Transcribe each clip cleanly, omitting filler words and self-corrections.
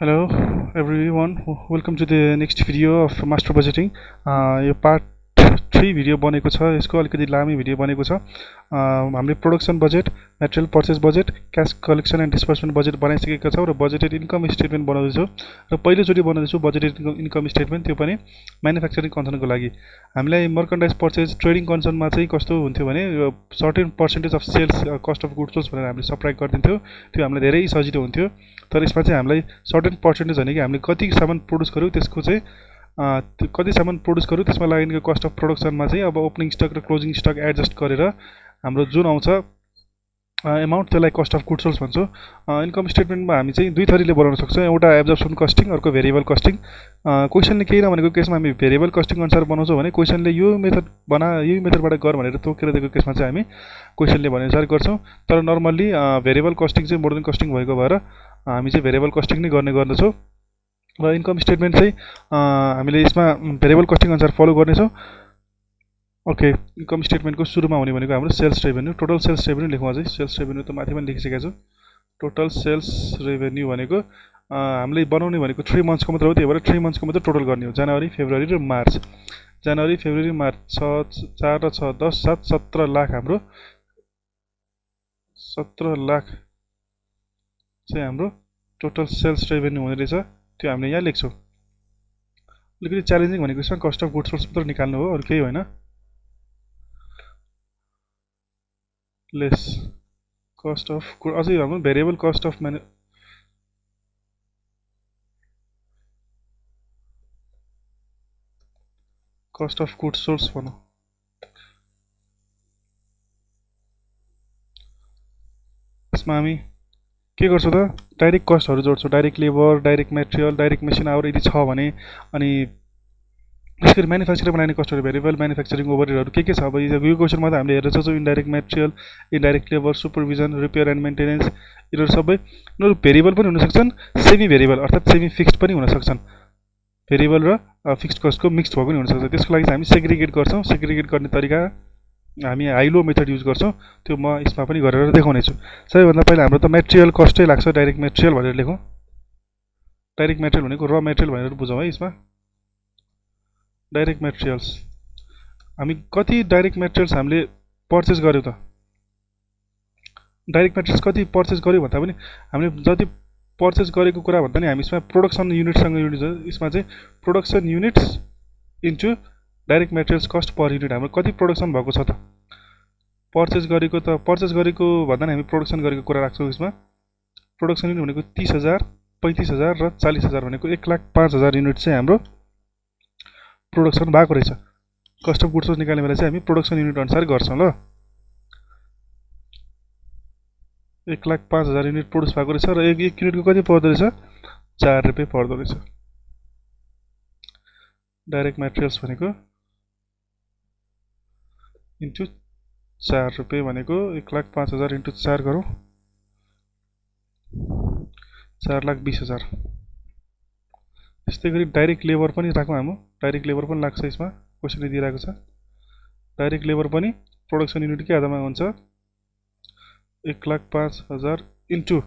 Hello everyone, welcome to the next video of master budgeting. यो part 3 video बनेको छ। यसको अलिकति लामै भिडियो बनेको छ। हामीले production budget, material purchase budget, cash collection and disbursement budget बनाइसकेका छौँ र बजेटेड इन्कम स्टेटमेन्ट बनाउँदैछौँ र पहिलोचोटि बनाउँदैछु बजेटेड इन्कम स्टेटमेन्ट, त्यो पनि म्यानुफ्याक्चरिङ कन्सर्नको लागि। हामीलाई मर्कन्डाइज पर्चेस ट्रेडिङ कन्सर्नमा चाहिँ कस्तो हुन्थ्यो भने certain percentage of sales cost of goods भनेर हामीले सब्ट्र्याक्ट गरिदिन्थ्यो। त्यो हामीलाई धेरै सजिलो हुन्थ्यो। तर यसमा चाहिँ हामीलाई सर्टेन पर्सेन्टेज भने कि हामीले कति सामान प्रड्युस गर्यौँ त्यसको चाहिँ कति सामान प्रड्युस गर्यौँ त्यसमा लाग्ने कस्ट अफ प्रोडक्सनमा चाहिँ अब ओपनिङ स्टक र क्लोजिङ स्टक एडजस्ट गरेर हाम्रो जुन आउँछ एमाउन्ट त्यसलाई कस्ट अफ गुड्स सोल्ड भन्छौँ। इन्कम स्टेटमेन्टमा हामी चाहिँ दुई थरीले बनाउन सक्छौँ। एउटा एब्जर्प्सन कस्टिङ, अर्को भेरिएबल कस्टिङ। क्वेसनले केही नभनेको केसमा हामी भेरिएबल कस्टिङ अनुसार बनाउँछौँ भने क्वेसनले यो मेथडबाट गर भनेर तोकेर दिएको केसमा चाहिँ हामी क्वेसनले भनेअनुसार गर्छौँ। तर नर्मल्ली भेरिएबल कस्टिङ चाहिँ मोर देन कस्टिङ भएको भएर हामी चाहिँ भेरिएबल कस्टिङ नै गर्ने गर्दछौँ। र इन्कम स्टेटमेन्ट चाहिँ हामीले यसमा भेरिएबल कस्टिङ अनुसार फलो गर्नेछौँ। ओके, इन्कम स्टेटमेन्टको सुरुमा हुने भनेको हाम्रो sales revenue, total sales revenue लेखौँ। अझै सेल्स रेभेन्यू त माथि पनि लेखिसकेको छु। टोटल सेल्स रेभेन्यू भनेको हामीले बनाउने भनेको 3 मन्थ्सको मात्र हो, त्यही भएर 3 मन्थ्सको मात्र टोटल गर्ने हो। जनवरी, फेब्रुअरी र मार्च। जनवरी, फेब्रुअरी, मार्च 4 र 6 10 7 17 लाख हाम्रो 17 लाख चाहिँ हाम्रो टोटल सेल्स रेभेन्यू हुने रहेछ। त्यो हामीले यहाँ लेख्छौँ। अलिकति च्यालेन्जिङ भनेको यसमा कस्ट अफ गुड्स सोल्ड मात्र निकाल्नु हो, अरू केही होइन। लेस कस्ट अफ अझै हाम्रो variable cost of cost of goods sold भनौँ। यसमा हामी के गर्छौँ त डाइरेक्ट कस्टहरू जोड्छौँ। Direct labour, direct material, direct machine hour यदि छ भने, अनि त्यसरी म्यानुफ्याक्चर बनाउने कस्टहरू, भेरिएबल म्यानुफ्याक्चरिङ ओभरहेडहरू के छ। अब यो क्वेसनमा त हामीले हेरेर सक्छौँ indirect material, indirect labour, supervision, repair and maintenance, यिनीहरू सबै यिनीहरू भेरिएबल पनि हुनसक्छन्, सेमी भेरिएबल अर्थात् सेमी फिक्स्ड पनि हुनसक्छन्। भेरिएबल र फिक्स्ड कस्टको मिक्स्ड भएको पनि हुनसक्छ। त्यसको लागि चाहिँ हामी सेग्रिगेट गर्छौँ। सेग्रिगेट गर्ने तरिका हामी हाई लो मेथड युज गर्छौँ। त्यो म यसमा पनि गरेर देखाउने छु। सबैभन्दा पहिला हाम्रो त मेटेरियल कस्टै लाग्छ। डाइरेक्ट मेटेरियल भनेर लेखौँ। डाइरेक्ट मेटेरियल भनेको र मेटेरियल भनेर बुझौँ है। यसमा डाइरेक्ट मेटेरियल्स हामी कति डाइरेक्ट मेटेरियल्स हामीले पर्चेस गर्यौँ त। डाइरेक्ट मेटेरियल्स कति पर्चेस गर्यौँ भन्दा पनि हामीले जति पर्चेस गरेको कुरा भन्दा नि हामी यसमा प्रोडक्सन युनिटसँग युनिट, यसमा चाहिँ production units into direct materials cost per unit हाम्रो कति प्रोडक्सन भएको छ त। पर्चेस गरेको भन्दा नि हामी प्रोडक्सन गरेको कुरा राख्छौँ। यसमा प्रोडक्सन युनिट भनेको 30,000, 35,000 र 40,000 भनेको 1,05,000 युनिट चाहिँ हाम्रो प्रोडक्सन भएको रहेछ। कस्ट अफ गुड्स निकाल्ने बेला चाहिँ हामी प्रोडक्सन युनिट अनुसार गर्छौँ। ल 1,05,000 युनिट प्रड्युस भएको रहेछ र एक युनिटको कति पर्दो रहेछ, 4 रुपियाँ पर्दो रहेछ। डाइरेक्ट मेटेरियल्स भनेको इन्टु 4 रुपियाँ भनेको 1,05,000 इन्टु 4 गरौँ, 4,20,000। त्यस्तै गरी डाइरेक्ट लेबर पनि राखौँ। हाम्रो डाइरेक्ट लेबर पनि लाग्छ। यसमा क्वेसनले दिइरहेको छ। डाइरेक्ट लेबर पनि प्रोडक्सन युनिटकै आधारमा हुन्छ। 1,05,000 इन्टु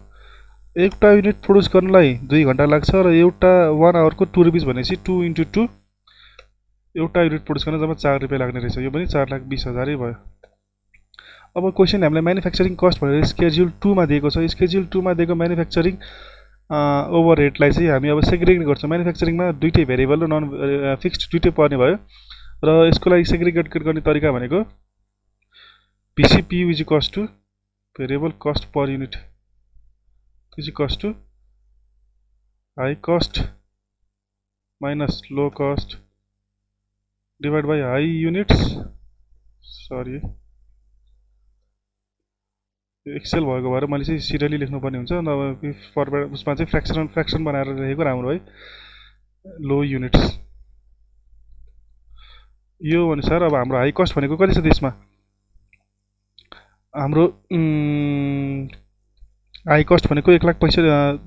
एउटा युनिट प्रड्युस गर्नलाई 2 घन्टा लाग्छ र एउटा 1 आवरको 2 रुपिस भनेपछि 2 इन्टु 2 एउटा युनिट प्रड्युस गर्न जम्मा 4 रुपियाँ लाग्ने रहेछ। यो पनि 4,20,000 भयो। अब क्वेसन हामीलाई म्यानुफ्याक्चरिङ कस्ट भनेर स्केड्युल 2 मा दिएको छ। स्केड्युल 2 मा दिएको म्यानुफ्याक्चरिङ ओभरहेडलाई चाहिँ हामी अब सेग्रिगेट गर्छौँ। म्यानुफ्याक्चरिङमा दुईटै भेरिएबल र नन फिक्स्ड दुईटै पर्ने भयो र यसको लागि सेग्रिगेट गर्ने तरिका भनेको VCPU is equals to variable cost per unit is equals to high cost minus low cost divide by high units. Sorry, excel भएको भएर मैले चाहिँ सिरियली लेख्नुपर्ने हुन्छ। नभए फर्मेट उसमा चाहिँ फ्र्याक्सन बनाएर लेखेको राम्रो है। लो युनिट्स यो अनुसार अब हाम्रो हाई कस्ट भनेको कति छ त्यसमा। हाम्रो हाई कस्ट भनेको 1,65,000,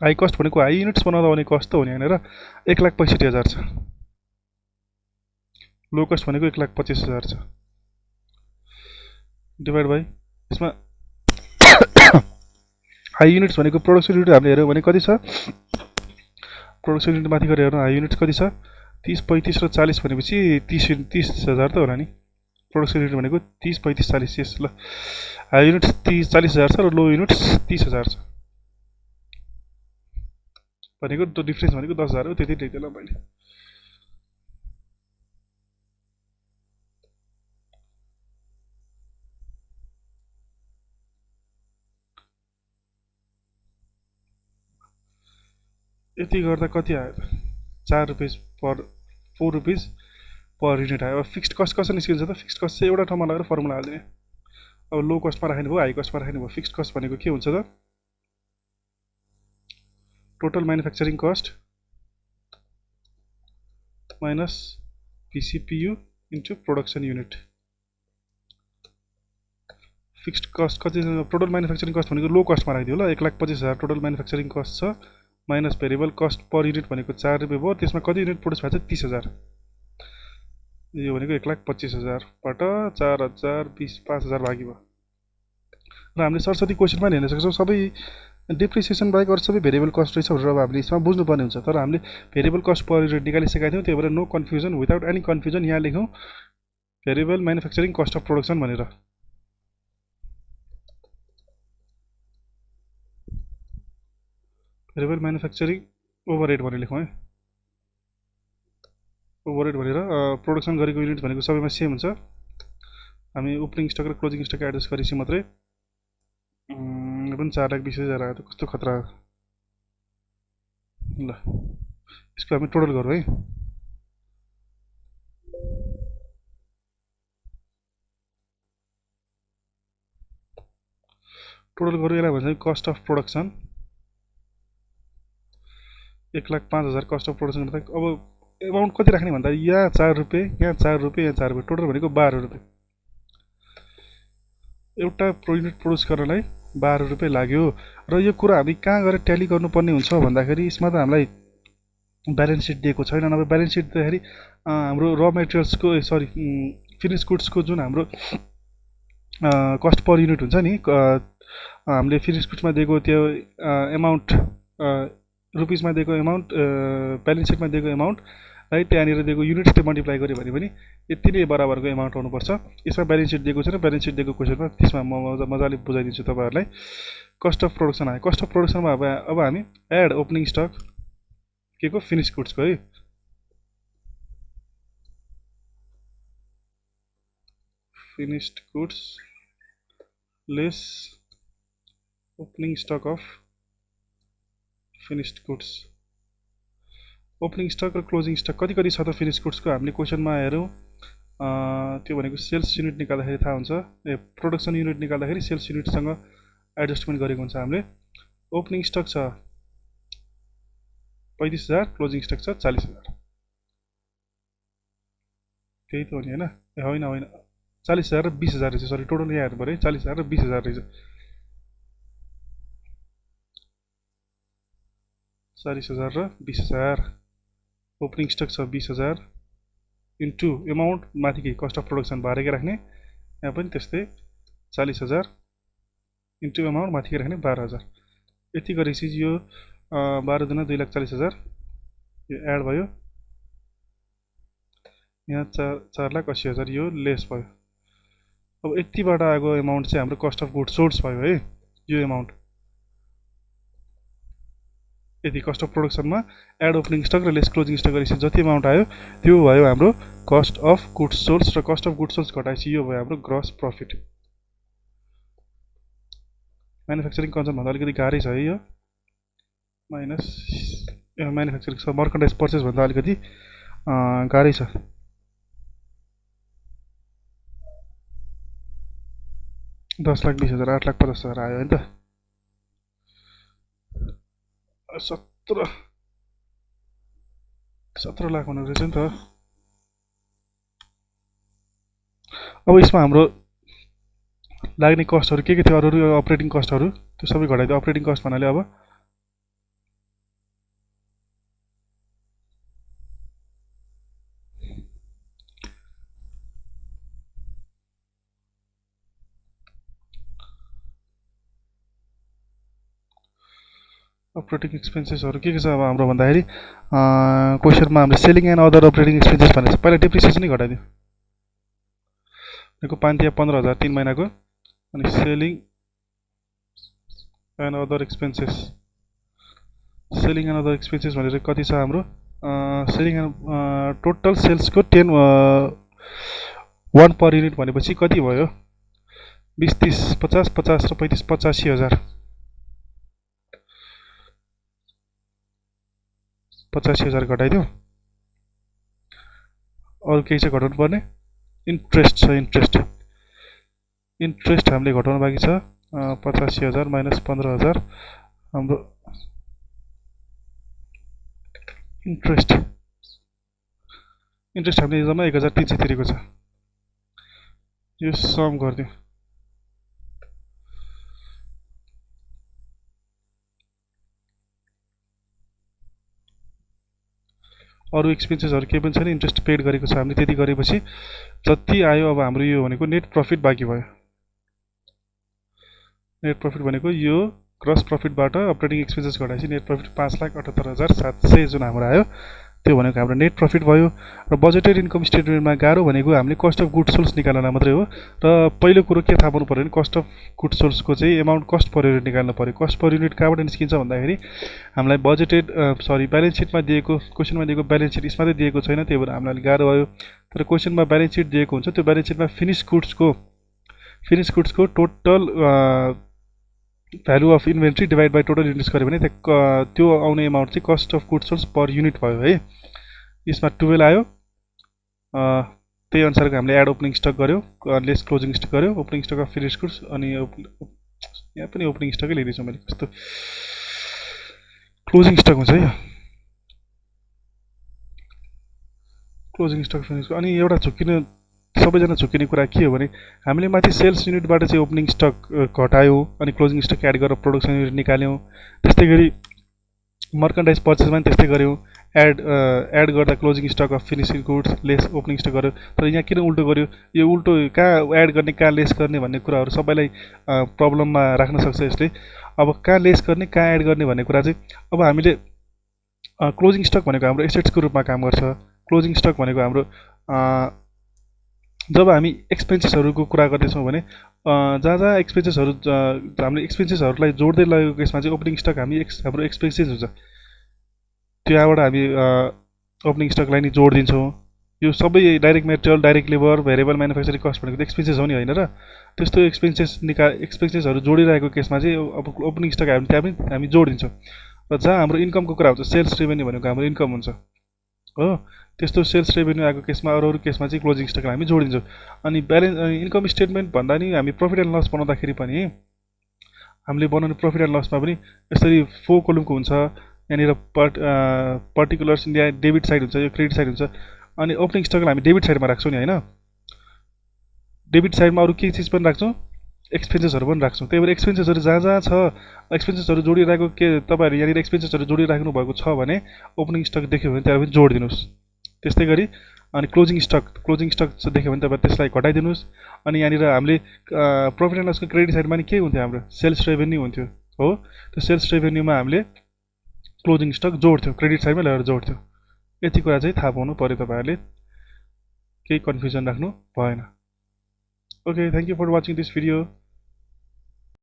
हाई कस्ट भनेको हाई युनिट्स बनाउँदा हुने कस्ट त हो नि होइन र 1,65,000 छ। लो कस्ट भनेको 1,25,000 छ। डिभाइड बाई यसमा हाई युनिट्स भनेको प्रोडक्सन युनिट हामीले हेऱ्यौँ भने कति छ प्रोडक्सन युनिट माथि गएर हेर्नु हाई युनिट्स कति छ 30 35 र 40 भनेपछि 30,000 त होला नि प्रोडक्सन युनिट भनेको 30 35 40 यस ल हाई युनिट्स 30 40,000 छ र लो युनिट्स 30,000 छ भनेको त्यो डिफरेन्स भनेको 10,000 हो त्यति लेख्दैन मैले यति गर्दा कति आयो त 4 रुपैयाँ पर 4 रुपीज पर युनिट आयो अब फिक्स्ड कस्ट कसरी निस्किन्छ त फिक्स्ड कस्ट चाहिँ एउटा ठाउँमा लगेर फर्मुला हाल्दिने अब लो कस्टमा राख्नु भयो हाई कस्टमा राख्नु भयो फिक्स्ड कस्ट भनेको के हुन्छ त total manufacturing cost minus PCPU into production unit fixed cost कति टोटल म्यानुफ्याक्चरिङ कस्ट भनेको लो कस्टमा राखिदियो ल 1,25,000 टोटल म्यानुफ्याक्चरिङ कस्ट छ minus variable cost per unit भनेको 4 रुपैयाँ भयो त्यसमा कति युनिट प्रोड्युस भएको छ 30,000 यो भनेको 1,25,000 बाट 4,000 20 5,000 भागी भयो र हामीले सरस्वती क्वेसनमा नि हेर्न सक्छौँ सबै डिप्रिसिएसन बाहेक अरू सबै भेरिएबल कस्ट रहेछ भनेर अब हामीले यसमा बुझ्नुपर्ने हुन्छ तर हामीले भेरिएबल कस्ट पर युनिट निकालिसकेका थियौँ त्यही भएर no confusion without any confusion यहाँ लेखौँ variable manufacturing cost of production भनेर भेरिएबल म्यानुफ्याक्चरिङ ओभरहेड भनेर लेखौँ है ओभरहेड भनेर प्रोडक्सन गरेको युनिट भनेको सबैमा सेम हुन्छ हामी ओपनिङ स्टक र क्लोजिङ स्टक एडजस्ट गरेपछि मात्रै पनि 4,20,000 आयो त कस्तो खतरा ल यसको हामी टोटल गरौँ है टोटल गरौँ यसलाई भन्छ cost of production 1,05,000 cost of production गर्दा अब एमाउन्ट कति राख्ने भन्दा यहाँ 4 रुपैयाँ यहाँ 4 रुपैयाँ यहाँ 4 रुपैयाँ टोटल भनेको 12 रुपैयाँ एउटा युनिट प्रोड्युस गर्नलाई 12 रुपैयाँ लाग्यो र यो कुरा हामी कहाँ गएर ट्याली गर्नुपर्ने हुन्छ भन्दाखेरि यसमा त हामीलाई ब्यालेन्स सिट दिएको छैन नभए ब्यालेन्स सिट दिँदाखेरि हाम्रो र मेटेरियल्सको सरी फिनिस गुड्सको जुन हाम्रो कस्ट पर युनिट हुन्छ नि हामीले फिनिस गुड्समा दिएको त्यो एमाउन्ट रुपिसमा दिएको एमाउन्ट ब्यालेन्स सिटमा दिएको एमाउन्ट है त्यहाँनिर दिएको युनिट्सले मल्टिप्लाई गर्यो भने पनि यति नै बराबरको एमाउन्ट आउनुपर्छ यसमा ब्यालेन्स सिट दिएको छैन ब्यालेन्स सिट दिएको क्वेसनमा त्यसमा म मजाले बुझाइदिन्छु तपाईँहरूलाई कस्ट अफ प्रोडक्सन आयो कस्ट अफ प्रोडक्सनमा अब हामी एड ओपनिङ स्टक के को फिनिस गुड्सको है finished goods less opening stock of finished goods opening stock र क्लोजिङ स्टक कति कति छ त फिनिस गुड्सको हामीले क्वेसनमा हेरौँ त्यो भनेको सेल्स युनिट निकाल्दाखेरि थाहा हुन्छ प्रोडक्सन युनिट निकाल्दाखेरि सेल्स युनिटसँग एडजस्टमेन्ट गरेको हुन्छ हामीले ओपनिङ स्टक छ 35,000 क्लोजिङ स्टक छ 40,000 त्यही त हो नि होइन होइन 40,000 र 20,000 रहेछ सरी टोटल यहाँ हेर्नु पऱ्यो 40,000 र 20,000 रहेछ 40,000 र 20,000 ओपनिङ स्टक छ 20,000 इन्टु एमाउन्ट माथि के कस्ट अफ प्रोडक्सन भरेकै राख्ने यहाँ पनि त्यस्तै 40,000 इन्टु एमाउन्ट माथि राख्ने 12,000 यति गरेपछि यो 12 दुना 2,40,000 यो एड भयो यहाँ 4,80,000 यो लेस भयो अब यतिबाट आएको एमाउन्ट चाहिँ हाम्रो कस्ट अफ गुड्स सोल्ड्स भयो है यो एमाउन्ट यदि कस्ट अफ प्रोडक्सनमा एड ओपनिङ स्टक र लेस क्लोजिङ स्टक गरेपछि जति एमाउन्ट आयो त्यो भयो हाम्रो कस्ट अफ गुड्स सोल्ड्स र कस्ट अफ गुड्स सोल्ड्स घटाएपछि यो भयो हाम्रो ग्रस प्रफिट म्यानुफ्याक्चरिङ कन्सर्न भन्दा अलिकति गाह्रै छ है यो माइनस म्यानुफ्याक्चरिङ मर्कन्डाइज पर्चेस भन्दा अलिकति गाह्रै छ 10,20,000 8,50,000 आयो होइन त 17 लाख हुने रहेछ नि त अब यसमा हाम्रो लाग्ने कस्टहरू के थियो अरू अपरेटिङ कस्टहरू त्यो सबै घटाइदियो अपरेटिङ कस्ट भन्नाले अब अपरेटिङ एक्सपेन्सेसहरू के छ अब हाम्रो भन्दाखेरि क्वेसनमा हामीले selling and other operating expenses भनेको छ। पहिला डेप्रिसिएसन नै घटाइदियो, यसको 5 या 15,000 3 महिनाको। अनि selling and other expenses, selling and other expenses भनेर कति छ हाम्रो सेलिङ एन्ड टोटल सेल्सको 1 पर युनिट भनेपछि कति भयो 20 30 50 50 र 35 85,000 85,000 घटाइदिउँ। अरू केही चाहिँ घटाउनु पर्ने इन्ट्रेस्ट छ। इन्ट्रेस्ट हामीले घटाउनु बाँकी छ 85,000 माइनस 15,000 हाम्रो इन्ट्रेस्ट हामीले जम्मा 1,300 तिरेको छ। यो सम गरिदिउँ। अरू एक्सपेन्सेसहरू केही पनि छैन, इन्ट्रेस्ट पेड गरेको छ हामीले। त्यति गरेपछि जति आयो अब हाम्रो यो भनेको नेट प्रफिट बाँकी भयो। नेट प्रफिट भनेको यो ग्रस प्रफिटबाट अपरेटिङ एक्सपेन्सेस घटाएपछि नेट प्रफिट 5,78,700 जुन हाम्रो आयो त्यो भनेको हाम्रो नेट प्रफिट भयो। र बजेटेड इन्कम स्टेटमेन्टमा गाह्रो भनेको हामीले कस्ट अफ गुड्स सोल्स निकाल्न मात्रै हो। र पहिलो कुरो के थाहा पाउनु पर्यो भने कस्ट अफ गुड्स सोल्सको चाहिँ एमाउन्ट कस्ट पर युनिट निकाल्नु पर्यो। कस्ट पर युनिट कहाँबाट निस्किन्छ भन्दाखेरि हामीलाई बजेटेड ब्यालेन्स सिटमा दिएको क्वेसनमा दिएको ब्यालेन्स सिट यसमा चाहिँ दिएको छैन, त्यही भएर हामीलाई अलिक गाह्रो भयो। तर क्वेसनमा ब्यालेन्स सिट दिएको हुन्छ, त्यो ब्यालेन्स सिटमा फिनिस गुड्सको total value of inventory divide by total units गऱ्यो भने त्यो आउने एमाउन्ट चाहिँ cost of goods sold per unit भयो है। यसमा 12 आयो। त्यही अनुसारको हामीले एड ओपनिङ स्टक गऱ्यौँ, लेस क्लोजिङ स्टक गऱ्यौँ, opening stock of finish goods. अनि यहाँ पनि ओपनिङ स्टकै लिँदैछु मैले, कस्तो क्लोजिङ स्टक हुन्छ है यो क्लोजिङ स्टक फिनिस। अनि एउटा सबैजना झुकिने कुरा के हो भने हामीले माथि सेल्स युनिटबाट चाहिँ ओपनिङ स्टक घटायौँ अनि क्लोजिङ स्टक एड गरेर प्रोडक्सन युनिट निकाल्यौँ। त्यस्तै गरी मर्कन्डाइज पर्चेसमा पनि त्यस्तै गऱ्यौँ, एड गर्दा closing stock of finishing goods less opening stock गर्यो। तर यहाँ किन उल्टो गर्यो? यो उल्टो कहाँ एड गर्ने कहाँ लेस गर्ने भन्ने कुराहरू सबैलाई प्रब्लममा राख्न सक्छ यसले। अब कहाँ लेस गर्ने कहाँ एड गर्ने भन्ने कुरा चाहिँ अब हामीले क्लोजिङ स्टक भनेको हाम्रो एसेट्सको रूपमा काम गर्छ। क्लोजिङ स्टक भनेको हाम्रो जब हामी एक्सपेन्सेसहरूको कुरा गर्दैछौँ भने जहाँ एक्सपेन्सेसहरू हामीले एक्सपेन्सेसहरूलाई जोड्दै लगेको केसमा चाहिँ ओपनिङ स्टक हाम्रो एक्सपेन्सेस हुन्छ। त्यहाँबाट हामी ओपनिङ स्टकलाई नि जोडिदिन्छौँ। यो सबै direct material, direct labour, variable manufacturing cost भनेको एक्सपेन्सेस हो नि होइन र? त्यस्तो एक्सपेन्सेसहरू जोडिरहेको केसमा चाहिँ अब ओपनिङ स्टक हामी त्यहाँ पनि हामी जोडिदिन्छौँ। र जहाँ हाम्रो इन्कमको कुरा हुन्छ सेल्स रेभेन्यू भनेको हाम्रो इन्कम हुन्छ हो, त्यस्तो सेल्स रेभेन्यू आएको केसमा अरू केसमा चाहिँ क्लोजिङ स्टकलाई हामी जोडिन्छौँ। अनि इन्कम स्टेटमेन्ट भन्दा नि हामी प्रफिट एन्ड लस बनाउँदाखेरि पनि हामीले बनाउने प्रफिट एन्ड लसमा पनि यसरी 4 कोलमको हुन्छ। यहाँनिर पर्टिकुलर्स यहाँ डेबिट साइड हुन्छ, यो क्रेडिट साइड हुन्छ। अनि ओपनिङ स्टकलाई हामी डेबिट साइडमा राख्छौँ नि होइन? डेबिट साइडमा अरू केही चिज पनि राख्छौँ, एक्सपेन्सेसहरू पनि राख्छौँ। त्यही भएर एक्सपेन्सेसहरू जहाँ छ एक्सपेन्सेसहरू जोडिरहेको के तपाईँहरू यहाँनिर एक्सपेन्सेसहरू जोडिराख्नु भएको छ भने ओपनिङ स्टक देख्यो भने त्यहाँ पनि जोडिदिनुहोस्। त्यस्तै गरी अनि क्लोजिङ स्टक देख्यो भने तपाईँ त्यसलाई घटाइदिनुहोस्। अनि यहाँनिर हामीले प्रफिट एन्ड लसको क्रेडिट साइडमा नि के हुन्थ्यो हाम्रो सेल्स रेभेन्यू हुन्थ्यो हो। त्यो सेल्स रेभेन्यूमा हामीले क्लोजिङ स्टक जोड्थ्यौँ, क्रेडिट साइडमा ल्याएर जोड्थ्यौँ। यति कुरा चाहिँ थाहा पाउनु पऱ्यो तपाईँहरूले, केही कन्फ्युजन राख्नु भएन। Okay, thank you for watching this video.